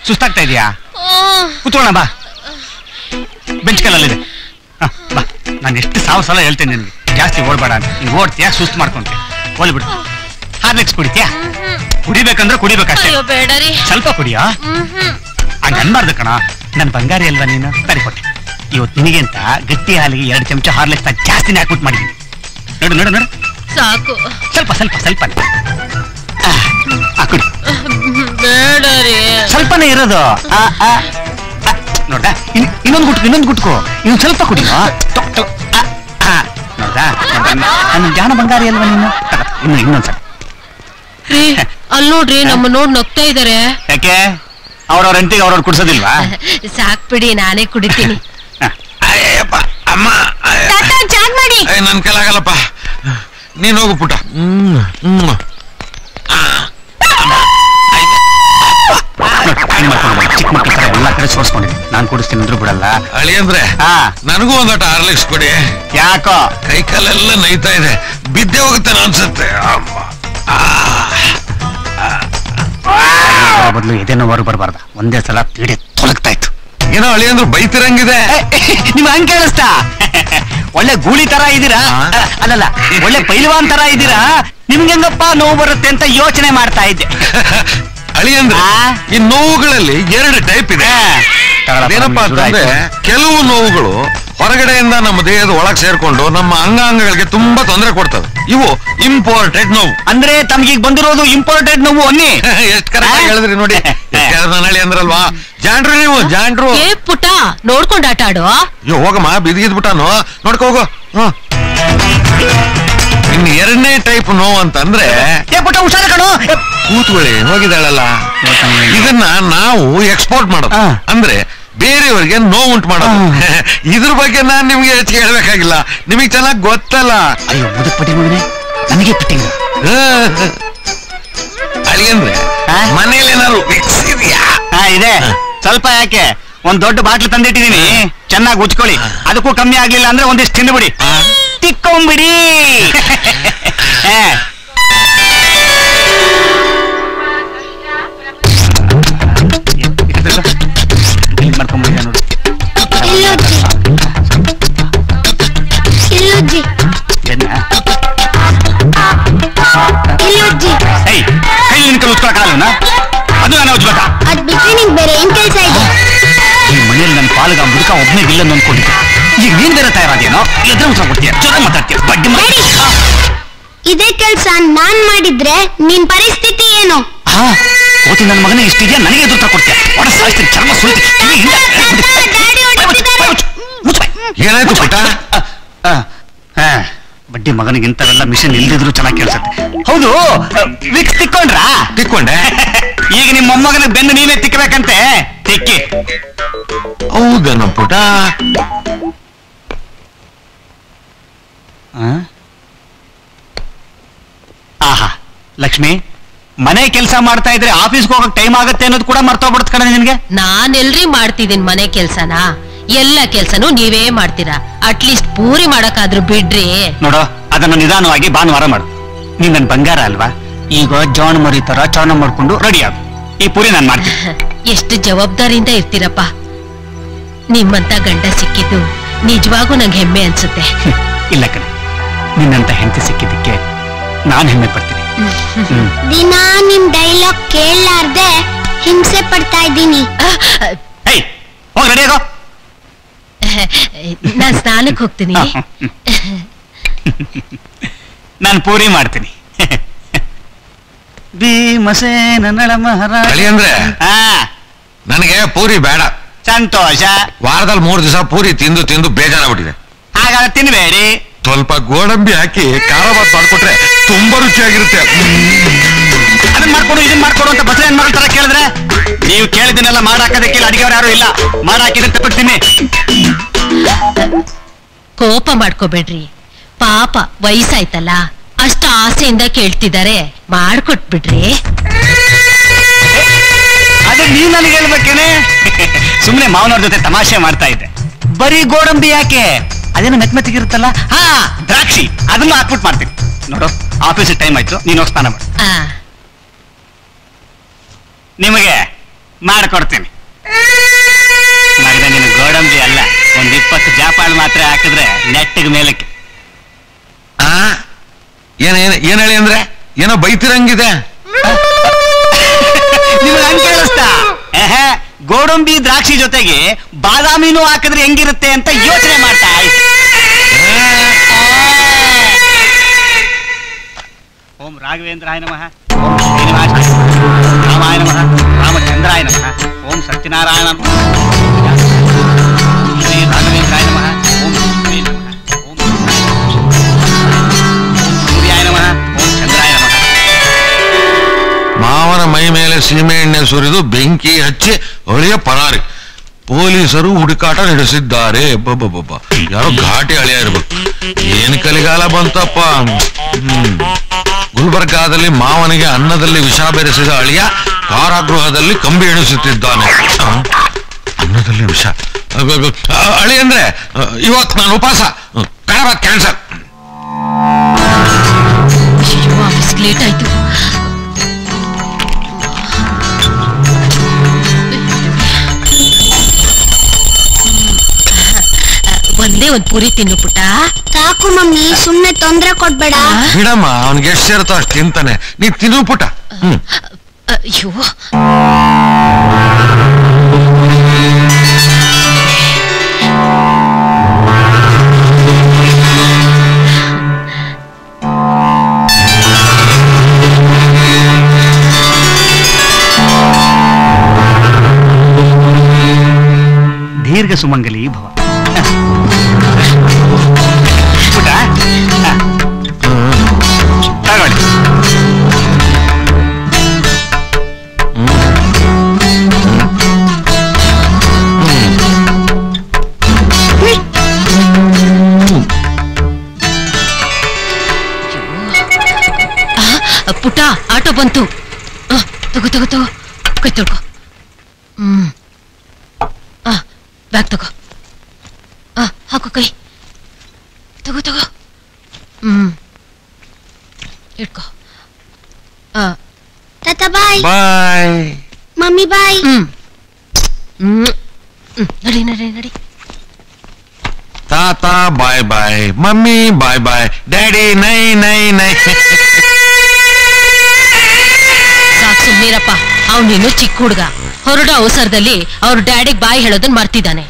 ಸುಸ್ತಾಗ್ತಾ ಇದೆಯಾ? ಕೂತ್ಕೊಳ್ಳೋಣ ಬಾ, ಬೆಂಚ್ ಕಲ್ಲಲ್ಲಿದೆ. ಬಾ, ನಾನು ಎಷ್ಟು ಸಾವಿರ ಸಲ ಹೇಳ್ತೇನೆ ನಿನ್ಗೆ ಜಾಸ್ತಿ ಓಡ್ಬೇಡ ಅಂತ. ನೀನು ಓಡ್ತೀಯಾ, ಸುಸ್ತು ಮಾಡ್ಕೊಂತೀಯ. ಹೋಗ್ಲಿ ಬಿಡು. ಹಾರ್ಲಿಕ್ಸ್ ಕುಡಿತೀಯಾ? ಕುಡಿಬೇಕಂದ್ರೆ ಕುಡಿಬೇಕಷ್ಟೇ, ಸ್ವಲ್ಪ ಕುಡಿಯಾ. ಹಂಗ ಅನ್ಬಾರ್ದು ಕಣ, ನನ್ ಬಂಗಾರಿ ಅಲ್ವಾ ನೀನು. ಸರಿ ಕೊಟ್ಟೆ. ಇವತ್ತು ನಿನಗೆ ಅಂತ ಗಟ್ಟಿ ಹಾಲಿಗೆ 2 ಚಮಚ ಹಾರ್ಲಿಕ್ಸ್ ಜಾಸ್ತಿನೇ ಹಾಕ್ಬಿಟ್ಟು ಮಾಡಿದ್ದೀನಿ. ನೋಡು ನೋಡು ನೋಡು, ಸಾಕು. ಸ್ವಲ್ಪ ಸ್ವಲ್ಪ ಸ್ವಲ್ಪ ಕುಡಿ. ಸ್ವಲ್ಪನೇ ಇರೋದು. ನೋಡ್ದಾ, ಇನ್ನೊಂದು ಗುಟ್ಕೋ, ಇನ್ನೊಂದು ಸ್ವಲ್ಪ ಕುಡಿಯೋ. ನೋಡ್ದಾ, ನನ್ನ ಜಾಣ ಬಂಗಾರಿ ಅಲ್ವಾ ನೀನು. ಇನ್ನೊಂದ್ಸಲ. ಅಲ್ಲಿ ನೋಡ್ರಿ, ನಮ್ಮ ನೋಡ್ ನಗ್ತಾ ಇದಾರೆ. ಯಾಕೆ? ಅವ್ರವ್ರ ಹೆಂಡತಿಗೆ ಅವ್ರವ್ರು ಕುಡ್ಸೋದಿಲ್ವಾ? ಸಾಕ್ಬಿಡಿ, ನಾನೇ ಕುಡಿತೀನಿ. ಅಮ್ಮ ನನ್ ಕೈಲಾಗಲ್ಲಪ್ಪ, ನೀನ್ ಹೋಗು ಪುಟ. ಚಿಕ್ಕ ಮಕ್ಕಳ ತರ ಎಲ್ಲಾ ಕಡೆ ಸೋರ್ಸ್ಕೊಂಡಿದ್ದೀನಿ. ನಾನ್ ಕುಡಿಸ್ತೀನಿ ಅಂದ್ರೂ ಬಿಡಲ್ಲ. ಅಳಿ ಅಂದ್ರೆ ನನಗೂ ಒಂದಟ ಹಾರ್ಲಿಕ್ಸ್ ಕೊಡಿ. ಯಾಕೋ ಕೈ ಕಾಲೆಲ್ಲ ನೈತಾ ಇದೆ, ಬಿದ್ದೆ ಹೋಗುತ್ತೆ ಅನ್ಸುತ್ತೆ. ಬದಲು ಎದೇನೋ ಹೊರ ಬರಬಾರ್ದ, ಒಂದೇ ಸಲ ಪೀಡೆ ತೊಲಗ್ತಾ ಇತ್ತು. ಏನೋ ಅಳಿ ಅಂದ್ರೆ ಬೈತಿರಂಗಿದೆ. ನಿಮ್ ಹಂಗ್ ಕೇಳಿಸ್ತಾ? ಒಳ್ಳೆ ಗೂಳಿ ತರ ಇದ್ದೀರಾ, ಅಲ್ಲಲ್ಲ ಒಳ್ಳೆ ಪೈಲ್ವಾನ್ ತರ ಇದ್ದೀರಾ. ನಿಮ್ಗೆ ಹೆಂಗಪ್ಪ ನೋವು ಬರುತ್ತೆ ಅಂತ ಯೋಚನೆ ಮಾಡ್ತಾ ಇದ್ದೆ. ಅಳಿ ಅಂದ್ರೆ ಈ ನೋವುಗಳಲ್ಲಿ 2 ಟೈಪ್ ಇದೆ. ಏನಪ್ಪಾ ಅಂತಂದ್ರೆ, ಕೆಲವು ನೋವುಗಳು ಹೊರಗಡೆಯಿಂದ ನಮ್ಮ ದೇಹದ ಒಳಗೆ ಸೇರ್ಕೊಂಡು ನಮ್ಮ ಅಂಗಾಂಗಗಳಿಗೆ ತುಂಬಾ ತೊಂದರೆ ಕೊಡ್ತವೆ. ಇವು ಇಂಪಾರ್ಟೆಂಟ್ ನೋವು. ಅಂದ್ರೆ ತಮ್ಗೀಗ ಬಂದಿರೋದು ಇಂಪಾರ್ಟೆಂಟ್ ನೋವು ಅನ್ನಿ. ಎಷ್ಟು ಕರೆಕ್ಟ್ ಹೇಳಿದ್ರಿ ನೋಡಿ. ಅಳಿ ಅಂದ್ರಲ್ವಾ, ಜಾಂಡ್ರು ನೀವು, ಜಾಂಡ್ರು. ಪುಟ ನೋಡ್ಕೊಂಡು ಆಟ ಆಡು. ಅಯ್ಯೋ ಹೋಗಮ್ಮ, ಬಿದ್ದಿದ್ಬಿಟ್ಟಾನು, ನೋಡ್ಕೋ ಹೋಗು. ಇನ್ನು 2ನೇ ಟೈಪ್ ನೋವು ಅಂತಂದ್ರೆ, ಹುಷಾರ ಕಣೋ, ಕೂತ್ಕೊಳ್ಳಿ, ಹೋಗಿದ್ದಾಳಲ್ಲ. ಇದನ್ನ ನಾವು ಎಕ್ಸ್ಪೋರ್ಟ್ ಮಾಡೋದು, ಅಂದ್ರೆ ಬೇರೆಯವರಿಗೆ ನೋವು ಉಂಟು ಮಾಡೋದು. ಇದ್ರ ಬಗ್ಗೆ ನಾನ್ ನಿಮ್ಗೆ ಹೆಚ್ಚಿಗೆ ಹೇಳ್ಬೇಕಾಗಿಲ್ಲ, ನಿಮಗ್ ಚೆನ್ನಾಗಿ ಗೊತ್ತಲ್ಲ. ಅಯ್ಯೋ ಮುದುಕ್ಪಟ್ಟಿ ಮಗನೇ, ನನಗೆ ಪಟ್ಟಿಂಗ. ಅಳಿ ಅಂದ್ರೆ ಮನೇಲಿ ಏನಾದ್ರು ವಿಕ್ಸ್ ಇದೆಯಾ? ಇದೆ, ಸ್ವಲ್ಪ. ಯಾಕೆ? ಒಂದ್ ದೊಡ್ಡ ಬಾಟ್ಲು ತಂದಿಟ್ಟಿದೀನಿ, ಚೆನ್ನಾಗಿ ಉಚ್ಕೊಳ್ಳಿ. ಅದಕ್ಕೂ ಕಮ್ಮಿ ಆಗ್ಲಿಲ್ಲ ಅಂದ್ರೆ ಒಂದಿಷ್ಟು ತಿಂದುಬಿಡಿ, ತಿಕ್ಕೊಂಬಿಡಿ. ಮಾಡ್ಕೊಂಬಿಡಿ ನೋಡಿ. ಕೈ ನಿನ್ಕಲ್ ಉಚ್ಕೊಳಕಾಗಲ್ಲ, ಅದು ನಾನು ಉಜ್ಬೇಕಾ? ಅದ್ ಬಿಟ್ರೆ ನಿಂಗೆ ಬೇರೆ ಏನ್ ಕೆಲಸ ಇದೆ? ಈ ಮನೇಲಿ ನನ್ನ ಪಾಲ್ಗ ಮುದುಕ ಒಬ್ಬನೇ ವಿಲ್ಲನ್ ಅಂದ್ಕೊಂಡಿದ್ದೆ. ಈಗ ನೀನ್ ಬೇರೆ ತಯಾರಾದೇನೋ, ಎದ್ರ ಉತ್ತರ ಕೊಡ್ತೀಯ, ಜೊತೆ ಮಾತಾಡ್ತೀಯ, ಬಡ್ಡಿ ಮಾಡಿ. ಇದೇ ಕೆಲ್ಸ ನಾನ್ ಮಾಡಿದ್ರೆ ನಿನ್ ಪರಿಸ್ಥಿತಿ ಏನು? ಕೋತಿ ನನ್ನ ಮಗನೇ ಇಷ್ಟಿದ್ಯಾ, ನನಗೆ ಎದುರು ಉತ್ತರ ಕೊಡ್ತೀಯ. ಒಡ ಸಾಯಿಸ್ತೀನಿ, ಚರ್ಮ ಸುಳ್ತಿ. ಏನಾಯ್ತು ಪುಟ್ಟ? ಬಡ್ಡಿ ಮಗನಿಗೆ ಇಂಥವೆಲ್ಲ ಮಿಷನ್ ಇಲ್ದಿದ್ರು ಚೆನ್ನಾಗಿ ಕೇಳಿಸುತ್ತೆ. ಹೌದು, ವಿಕ್ಸ್ ತಿಕ್ಕೊಂಡ್ರಾ? ತಿಕ್ಕೊಂಡೆ. ಈಗ ನಿಮ್ಮ ಮೊಮ್ಮಗನಿಗೆ ಬೆನ್ನು ನೀವೇ ತಿಕ್ಕಬೇಕಂತೆ, ತಿಕ್ಕಿ. ಹೌದನ ಪುಟ? ಆಹಾ ಲಕ್ಷ್ಮಿ, ಮನೆ ಕೆಲಸ ಮಾಡ್ತಾ ಇದ್ರೆ ಆಫೀಸ್ಗೆ ಹೋಗಕ್ ಟೈಮ್ ಆಗತ್ತೆ ಅನ್ನೋದು ಕೂಡ ಮರ್ತೋಗ್ಬಿಡ್ತ ಕಣ ನಿನ್ಗೆ. ನಾನೆಲ್ರಿ ಮಾಡ್ತಿದ್ದೀನಿ ಮನೆ ಕೆಲ್ಸನ, ಎಲ್ಲ ಕೆಲ್ಸನೂ ನೀವೇ ಮಾಡ್ತೀರಾ. ಅಟ್ಲೀಸ್ಟ್ ಪೂರಿ ಮಾಡಕ್ಕಾದ್ರೂ ಬಿಡ್ರಿ. ನೋಡೋ, ಅದನ್ನ ನಿಧಾನವಾಗಿ ಭಾನುವಾರ ಮಾಡು. ನೀನ್ ನನ್ ಬಂಗಾರ ಅಲ್ವಾ, ಈಗ ಜಾನ್ ಮರಿ ತರ ಚಾನ ಮಾಡ್ಕೊಂಡು ರೆಡಿ ಆಗು. ಈ ಪೂರಿ ನಾನ್ ಮಾಡ್ತೀನಿ. ಎಷ್ಟು ಜವಾಬ್ದಾರಿಯಿಂದ ಇರ್ತೀರಪ್ಪ. ನಿಮ್ಮಂತ ಗಂಡ ಸಿಕ್ಕಿದ್ದು ನಿಜವಾಗೂ ನಂಗೆ ಹೆಮ್ಮೆ ಅನ್ಸುತ್ತೆ. ಇಲ್ಲ ಕಣ, ನಿನ್ನಂತ ಹೆಂಡತಿ ಸಿಕ್ಕಿದ್ದಕ್ಕೆ ನಾನ್ ಹೆಮ್ಮೆ ಪಡ್ತೀನಿ. ದಿನ ನಿಮ್ ಡೈಲಾಗ್ ಕೇಳಲಾರ್ದೆ ಹಿಂಸೆ ಪಡ್ತಾ ಇದ್ದೀನಿ. ಹೋಗ್ ರೆಡಿ ಆಗೋ. ನಾನ್ ಸ್ನಾನಕ್ಕೆ ಹೋಗ್ತೀನಿ. ನಾನು ಪೂರಿ ಮಾಡ್ತೀನಿ. ಭೀಮಸೇನ ನಳಮಹಾರಾಜ. ಅಳಿ ಅಂದ್ರೆ ನನಗೆ ಪೂರಿ ಬೇಡ. ಸಂತೋಷ. ವಾರದಲ್ಲಿ 3 ದಿವಸ ಪೂರಿ ತಿಂದು ತಿಂದು ಬೇಜಾರಾಗ್ಬಿಟ್ಟಿದೆ. ಹಾಗಾದ್ರೆ ತಿನ್ಬೇಡಿ, ಸ್ವಲ್ಪ ಗೋಡಂಬಿ ಹಾಕಿ ಖಾರ ಬಾತ್ ಮಾಡ್ಕೊಟ್ರೆ ತುಂಬಾ ರುಚಿಯಾಗಿರುತ್ತೆ. ಅದನ್ನ ಮಾಡ್ಕೊಡು ಇದನ್ನ ಮಾಡ್ಕೊಡು ಅಂತ ಬಸಳೆ ಮಗಳ ತರ ಕೇಳಿದ್ರೆ, ನೀವು ಕೇಳಿದನ್ನೆಲ್ಲ ಮಾಡಾಕೋದಕ್ಕಿಲ್ಲ, ಅಡಿಗೆವ್ರು ಯಾರು ಇಲ್ಲ. ಮಾಡಾಕಿದ್ರೆ ತಪ್ಪಿಡ್ತೀನಿ. ಕೋಪ ಮಾಡ್ಕೋಬೇಡ್ರಿ, ಪಾಪ ವಯಸ್ಸಾಯ್ತಲ್ಲ, ಅಷ್ಟ ಆಸೆಯಿಂದ ಕೇಳ್ತಿದ್ದಾರೆ, ಮಾಡ್ಕೊಟ್ಬಿಡ್ರಿ. ಅದೇ ನೀವ್ ನನಗೆ ಹೇಳ್ಬೇಕೇನೆ. ಸುಮ್ನೆ ಮಾವನವ್ರ ಜೊತೆ ತಮಾಷೆ ಮಾಡ್ತಾ ಇದ್ದೆ. ಬರೀ ಗೋಡಂಬಿ ಯಾಕೆ, ಅದೇನೋ ಮೆತ್ತಗಿರುತ್ತಲ್ಲ, ದ್ರಾಕ್ಷಿ, ಅದನ್ನು ಹಾಕ್ಬಿಟ್ಟು ಮಾಡ್ತೀನಿ. ನೋಡು, ಆಫೀಸ್ ಟೈಮ್ ಆಯ್ತು, ನೀನು ಸ್ನಾನ ಮಾಡು. ನಿಮಗೆ ಮಾಡ್ಕೊಡ್ತೀನಿ. ಮಗನ ನಿನ್ನ ಗೋಡಂಬಿ ಅಲ್ಲ, ಒಂದ್ 20 ಜಾಪಾಳ್ ಮಾತ್ರ ಹಾಕಿದ್ರೆ ನೆಟ್ಟಿಗೆ ಮೇಲಕ್ಕೆ. ಏನ್ ಹೇಳಿ ಅಂದ್ರೆ ಏನೋ ಬೈತಿರಂಗಿದೆ. ನಿಮ್ಗೆ ಹಂಗೆ ಕೇಳಿಸ್ತಾ? ಗೋಡಂಬಿ ದ್ರಾಕ್ಷಿ ಜೊತೆಗೆ ಬಾದಾಮಿನೂ ಹಾಕಿದ್ರೆ ಹೆಂಗಿರುತ್ತೆ ಅಂತ ಯೋಚನೆ ಮಾಡ್ತಾ ಇದ್ದೆ. ಓಂ ರಾಘವೇಂದ್ರಾಯ ನಮಃ, ಓಂ ಶ್ರೀನಿವಾಸ ರಾಮಾಯ ನಮಃ, ರಾಮಚಂದ್ರಾಯ ನಮಃ, ಓಂ ಸತ್ಯನಾರಾಯಣ ಶ್ರೀ ರಾಘವೇಂದ್ರಾಯ ನಮಃ, ಓಂ ವಿಷ್ಣುವೇ ನಮಃ, ಓಂ ಸೂರ್ಯಾಯ ನಮಃ, ಓಂ ಚಂದ್ರಾಯ ನಮಃ. ಮಾವನ ಮೈ ಮೇಲೆ ಸೀಮೆ ಎಣ್ಣೆ ಸುರಿದು ಬೆಂಕಿ ಹಚ್ಚಿ ಅಳಿಯ ಪರಾರಿ. ಪೊಲೀಸರು ಹುಡುಕಾಟ ನಡೆಸಿದ್ದಾರೆ. ಬಬ್ಬ ಯಾರೋ ಘಾಟಿ ಅಳಿಯ ಇರ್ಬೇಕು. ಏನ್ ಕಲಿಗಾಲ ಬಂತಪ್ಪ. ಗುಲ್ಬರ್ಗಾದಲ್ಲಿ ಮಾವನಿಗೆ ಅನ್ನದಲ್ಲಿ ವಿಷ ಬೆರೆಸಿದ ಅಳಿಯ ಕಾರಾಗೃಹದಲ್ಲಿ ಕಂಬಿ ಎಣಿಸುತ್ತಿದ್ದಾನೆ. ಅನ್ನದಲ್ಲಿ ವಿಷ ಅಳಿ ಅಂದ್ರೆ ಇವತ್ತು ನಾನು ಉಪವಾಸ. ಕ್ಯಾನ್ಸರ್. ಲೇಟ್ ಆಯ್ತು. ಒಂದೇ ಒಂದ್ ಪುರಿ ತಿನ್ನು ಪುಟ್ಟ. ಸಾಕು ಮಮ್ಮಿ, ಸುಮ್ನೆ ತೊಂದ್ರೆ ಕೊಡ್ಬೇಡ. ಬಿಡಮ್ಮ, ಅವನ್ಗೆ ಎಷ್ಟು ಸೇರುತ್ತೋ ಅಷ್ಟು ತಿಂತಾನೆ. ನೀ ತಿನ್ನು ಪುಟ್ಟ. ಅಯ್ಯೋ, ದೀರ್ಘ ಸುಮಂಗಲಿ ಭವ. ಪುಟ ತಗೊಳ್ಳಿ. ಪುಟ್ಟ ಆಟೋ ಬಂತು. ತಗೋ ತಗೋ ತಗೋ, ಕೈ ತೊಳ್ಕೊ. ಬ್ಯಾಗ್ ತಗೋ. ಹಾಕೋ ಕೈ. ತಗೋ ತಗೋ. ಇಟ್ಕೋ. ತಾತ ಬಾಯ್. ಬಾಯ್ ಮಮ್ಮಿ ಬಾಯ್. ನಡಿ ನಡಿ ನಡಿ. ತಾತ ಬಾಯ್ ಬಾಯ್, ಮಮ್ಮಿ ಬಾಯ್ ಬಾಯ್, ಡ್ಯಾಡಿ ನೈ ನೈ ನೈ. ಸಾಕು ಸುಮ್ಮೀರಪ್ಪ. ಅವನಿನ್ನು ಚಿಕ್ಕ ಹುಡುಗ. ಹೊರಡೋ ಅವಸರದಲ್ಲಿ ಅವ್ರ ಡ್ಯಾಡಿಗ್ ಬಾಯ್ ಹೇಳೋದನ್ನ ಮರ್ತಿದ್ದಾನೆ.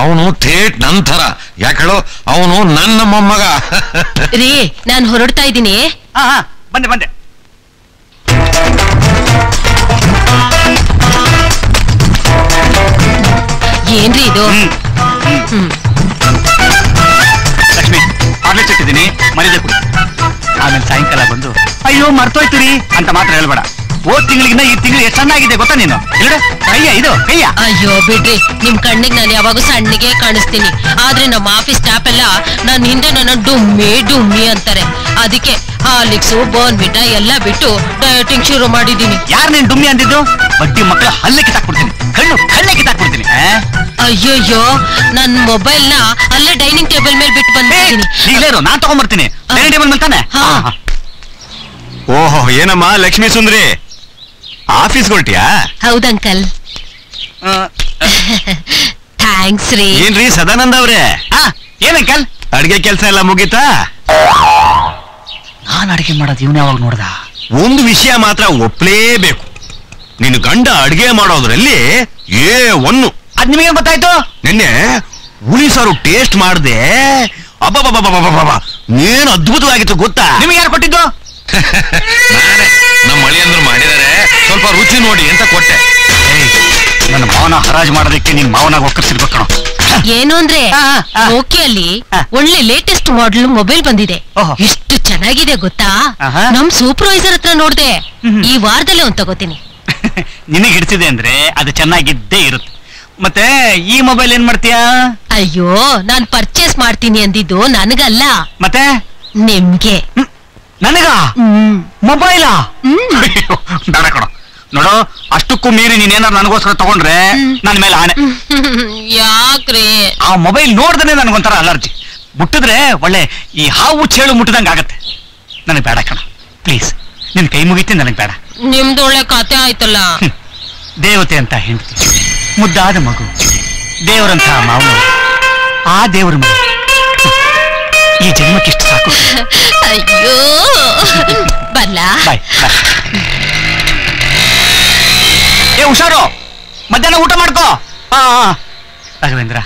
ಅವನು ಥೇಟ್ ನಂತರ ಯಾಕೆ ಹೇಳೋ, ಅವನು ನನ್ನ ಮೊಮ್ಮಗ. ರೀ, ನಾನು ಹೊರಡ್ತಾ ಇದ್ದೀನಿ. ಬಂದೆ ಬಂದೆ. ಏನ್ರಿ ಇದು? ಲಕ್ಷ್ಮಿ, ಆರ್ಲೆಟ್ ಇಟ್ಟಿದ್ದೀನಿ, ಮರಿದೆ ಕೊಡಿ. ಆಮೇಲೆ ಸಾಯಂಕಾಲ ಬಂದು ಅಯ್ಯೋ ಮರ್ತೋಯ್ತೀರಿ ಅಂತ ಮಾತ್ರ ಹೇಳ್ಬೇಡ. ಹೋದ್ ತಿಂಗಳಿಗಿನ್ನ ಈ ತಿಂಗಳು ಎಷ್ಟು ಚೆನ್ನಾಗಿದೆ ಗೊತ್ತಾ ನೀನು? ಕೈಯ ಇದು ಕೈಯ. ಅಯ್ಯೋ ಬಿಡ್ರಿ, ನಿಮ್ ಕಣ್ಣಿಗೆ ನಾನು ಯಾವಾಗೂ ಸಣ್ಣಗೆ ಕಾಣಿಸ್ತೀನಿ. ಆದ್ರೆ ನಮ್ಮ ಆಫೀಸ್ ಸ್ಟಾಫ್ ಎಲ್ಲ ನನ್ನ ಹಿಂದೆ ನನ್ನ ಡುಮ್ಮಿ ಡುಮ್ಮಿ ಅಂತಾರೆ. ಅದಕ್ಕೆ ಹಾರ್ಲಿಕ್ಸು ಬೋರ್ನ್ವಿಟಾ ಎಲ್ಲ ಬಿಟ್ಟು ಡಯಟಿಂಗ್ ಶುರು ಮಾಡಿದೀನಿ. ಯಾರು ನೀನ್ ಡುಮ್ಮಿ ಅಂದಿದ್ದು? ಬಡ್ಡಿ ಮಕ್ಕಳ ಹಲ್ಲೆ ಕಿತ್ತಾಕ್ಬಿಡ್ತೀನಿ, ಕಣ್ಣೆ ಕಿತ್ತಾಕ್ಬಿಡ್ತೀನಿ. ಅಯ್ಯೋಯ್ಯೋ, ನನ್ ಮೊಬೈಲ್ ನ ಅಲ್ಲೇ ಡೈನಿಂಗ್ ಟೇಬಲ್ ಮೇಲೆ ಬಿಟ್ಟು ಬಂದಿದ್ದೀನಿ. ಈಗಲೇ ನಾನ್ ತಗೊಂಡ್ಬರ್ತೀನಿ. ಡೈನಿಂಗ್ ಟೇಬಲ್ ಮೇಲೆ ತಾನೆ? ಓಹೋ, ಏನಮ್ಮ ಲಕ್ಷ್ಮೀ ಸುಂದ್ರಿ, ಆಫೀಸ್ ಹೊರಟಿಯಾ? ಹೌದಂಕಲ್. ಥ್ಯಾಂಕ್ಸ್ ರೀ. ಏನ್ರಿ ಸದಾನಂದ ಅವ್ರೆ? ಏನಂಕಲ್, ಅಡ್ಗೆ ಕೆಲ್ಸ ಎಲ್ಲ ಮುಗೀತಾ? ನಾನ್ ಅಡ್ಗೆ ಮಾಡೋದು ಇವ್ನ ಯಾವಾಗ ನೋಡ್ದ? ಒಂದು ವಿಷಯ ಮಾತ್ರ ಒಪ್ಲೇಬೇಕು, ನಿನ್ ಗಂಡ ಅಡ್ಗೆ ಮಾಡೋದ್ರಲ್ಲಿ ಒಂದು. ಅದ್ ನಿಮಗೆ ಗೊತ್ತಾಯ್ತು? ನಿನ್ನೆ ಹುಳಿ ಸಾರು ಟೇಸ್ಟ್ ಮಾಡ್ದೆ, ಅಬ್ಬಬ್ಬಬ್ಬಬ್ಬಬ್ಬ ಏನು ಅದ್ಭುತವಾಗಿತ್ತು ಗೊತ್ತಾ? ನಿಮಗೆ ಯಾರು ಕೊಟ್ಟಿದ್ದು? ನಾನೇ, ನಮ್ಮ ಮಳಿಯಂದ್ರು ಮಾಡಿದರೆ ಸ್ವಲ್ಪ ರುಚಿ ನೋಡಿ ಅಂತ ಕೊಟ್ಟೆ. ನನ್ನ ಮಾವನ ಹರಾಜು ಮಾಡೋದಕ್ಕೆ ನಿನ್ ಮಾವನಾಗ ಒಕ್ಕರ್ಸಿರ್ಬೇಕು. ಏನು ಅಂದ್ರೆ ಓಕೆಯಲ್ಲಿ ಒಳ್ಳೆ ಲೇಟೆಸ್ಟ್ ಮಾಡೆಲ್ ಮೊಬೈಲ್ ಬಂದಿದೆ. ಎಷ್ಟು ಚೆನ್ನಾಗಿದೆ ಗೊತ್ತಾ? ನಮ್ ಸೂಪರ್ವೈಸರ್ ಹತ್ರ ನೋಡ್ದೆ. ಈ ವಾರದಲ್ಲೇ ಒಂದ್ ತಗೋತೀನಿ. ನಿನಗೆ ಹಿಡಿಸಿದೆ ಅಂದ್ರೆ ಅದು ಚೆನ್ನಾಗಿದ್ದೇ ಇರುತ್ತೆ. ಮತ್ತೆ ಈ ಮೊಬೈಲ್ ಏನ್ ಮಾಡ್ತೀಯಾ? ಅಯ್ಯೋ, ನಾನ್ ಪರ್ಚೇಸ್ ಮಾಡ್ತೀನಿ ಅಂದಿದ್ದು ನನಗಲ್ಲ, ಮತ್ತೆ ನಿಮ್ಗೆ. ನನಗ ಮೊಬೈಲಾ? ಬೇಡ ಕಣ. ನೋಡು, ಅಷ್ಟಕ್ಕೂ ಮೀರಿ ನೀನೇನಾರು ನನಗೋಸ್ಕರ ತಗೊಂಡ್ರೆ ನನ್ನ ಮೇಲೆ ಆನೆ. ಯಾಕ್ರಿ? ಆ ಮೊಬೈಲ್ ನೋಡ್ದೇ ನನಗೊಂಥರ ಅಲರ್ಜಿ. ಮುಟ್ಟಿದ್ರೆ ಒಳ್ಳೆ ಈ ಹಾವು ಚೇಳು ಮುಟ್ಟಿದಂಗ ಆಗತ್ತೆ. ನನಗೆ ಬೇಡ ಕಣ, ಪ್ಲೀಸ್. ನಿನ್ ಕೈ ಮುಗಿತೀನಿ, ನನಗೆ ಬೇಡ. ನಿಮ್ದು ಒಳ್ಳೆ ಕತೆ ಆಯ್ತಲ್ಲ. ದೇವತೆ ಅಂತ ಹೆಂಡತಿ, ಮುದ್ದಾದ ಮಗು, ದೇವರಂತಹ ಮಾವನವರು, ಆ ದೇವರ ಮನೆ. ಈ ಜನ್ಮಕ್ಕಿಷ್ಟು ಸಾಕು. ಅಯ್ಯೋ ಬಲ್ಲ. ಬಾಯ್ ಬಾಯ್. ಹುಷಾರು, ಮಧ್ಯಾಹ್ನ ಊಟ ಮಾಡ್ಕೋ. ರಾಘವೇಂದ್ರ